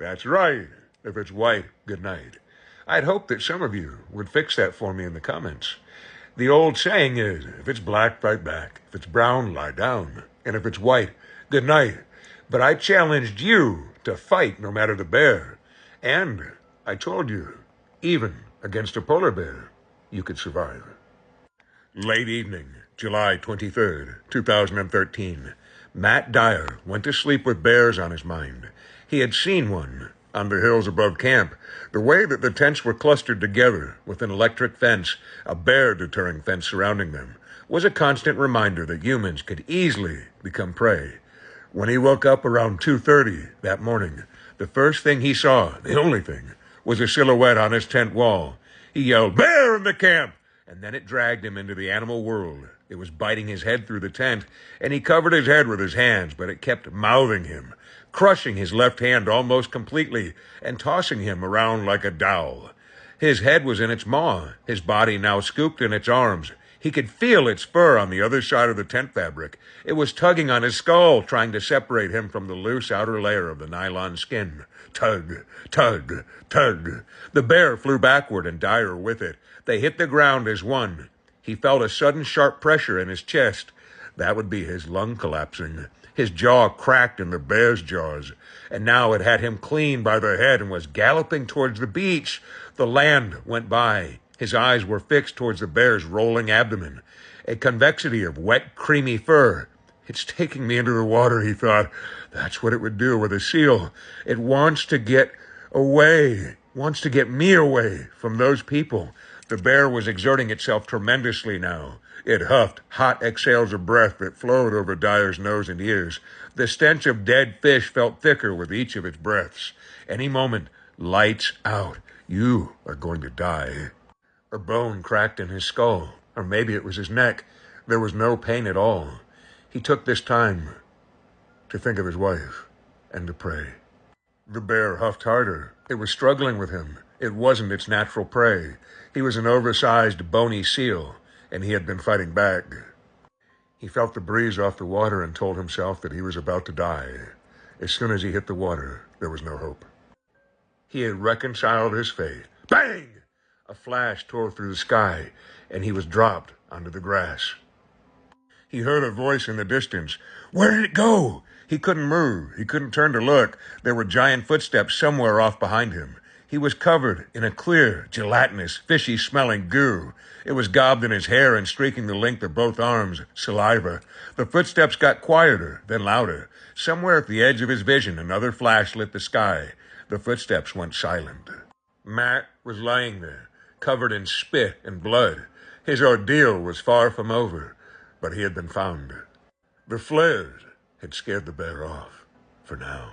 That's right. If it's white, good night. I'd hope that some of you would fix that for me in the comments. The old saying is, if it's black, fight back. If it's brown, lie down. And if it's white, good night. But I challenged you to fight no matter the bear. And I told you, even against a polar bear, you could survive. Late evening, July 23rd, 2013. Matt Dyer went to sleep with bears on his mind. He had seen one on the hills above camp. The way that the tents were clustered together with an electric fence, a bear-deterring fence surrounding them, was a constant reminder that humans could easily become prey. When he woke up around 2:30 that morning, the first thing he saw, the only thing, was a silhouette on his tent wall. He yelled, "Bear in the camp!" And then it dragged him into the animal world. It was biting his head through the tent, and he covered his head with his hands, but it kept mouthing him, crushing his left hand almost completely and tossing him around like a dowel. His head was in its maw, his body now scooped in its arms. He could feel its fur on the other side of the tent fabric. It was tugging on his skull, trying to separate him from the loose outer layer of the nylon skin. Tug, tug, tug. The bear flew backward and Dyer with it. They hit the ground as one. He felt a sudden sharp pressure in his chest. That would be his lung collapsing. His jaw cracked in the bear's jaws, and now it had him clean by the head and was galloping towards the beach. The land went by. His eyes were fixed towards the bear's rolling abdomen, a convexity of wet, creamy fur. It's taking me into the water, he thought. That's what it would do with a seal. It wants to get away, wants to get me away from those people. The bear was exerting itself tremendously now. It huffed hot exhales of breath that flowed over Dyer's nose and ears. The stench of dead fish felt thicker with each of its breaths. Any moment, lights out. You are going to die. A bone cracked in his skull, or maybe it was his neck. There was no pain at all. He took this time to think of his wife and to pray. The bear huffed harder. It was struggling with him. It wasn't its natural prey. He was an oversized, bony seal, and he had been fighting back. He felt the breeze off the water and told himself that he was about to die. As soon as he hit the water, there was no hope. He had reconciled his fate. Bang! A flash tore through the sky, and he was dropped onto the grass. He heard a voice in the distance. Where did it go? He couldn't move. He couldn't turn to look. There were giant footsteps somewhere off behind him. He was covered in a clear, gelatinous, fishy-smelling goo. It was gobbed in his hair and streaking the length of both arms, saliva. The footsteps got quieter, then louder. Somewhere at the edge of his vision, another flash lit the sky. The footsteps went silent. Matt was lying there, covered in spit and blood. His ordeal was far from over, but he had been found. The flares had scared the bear off, for now.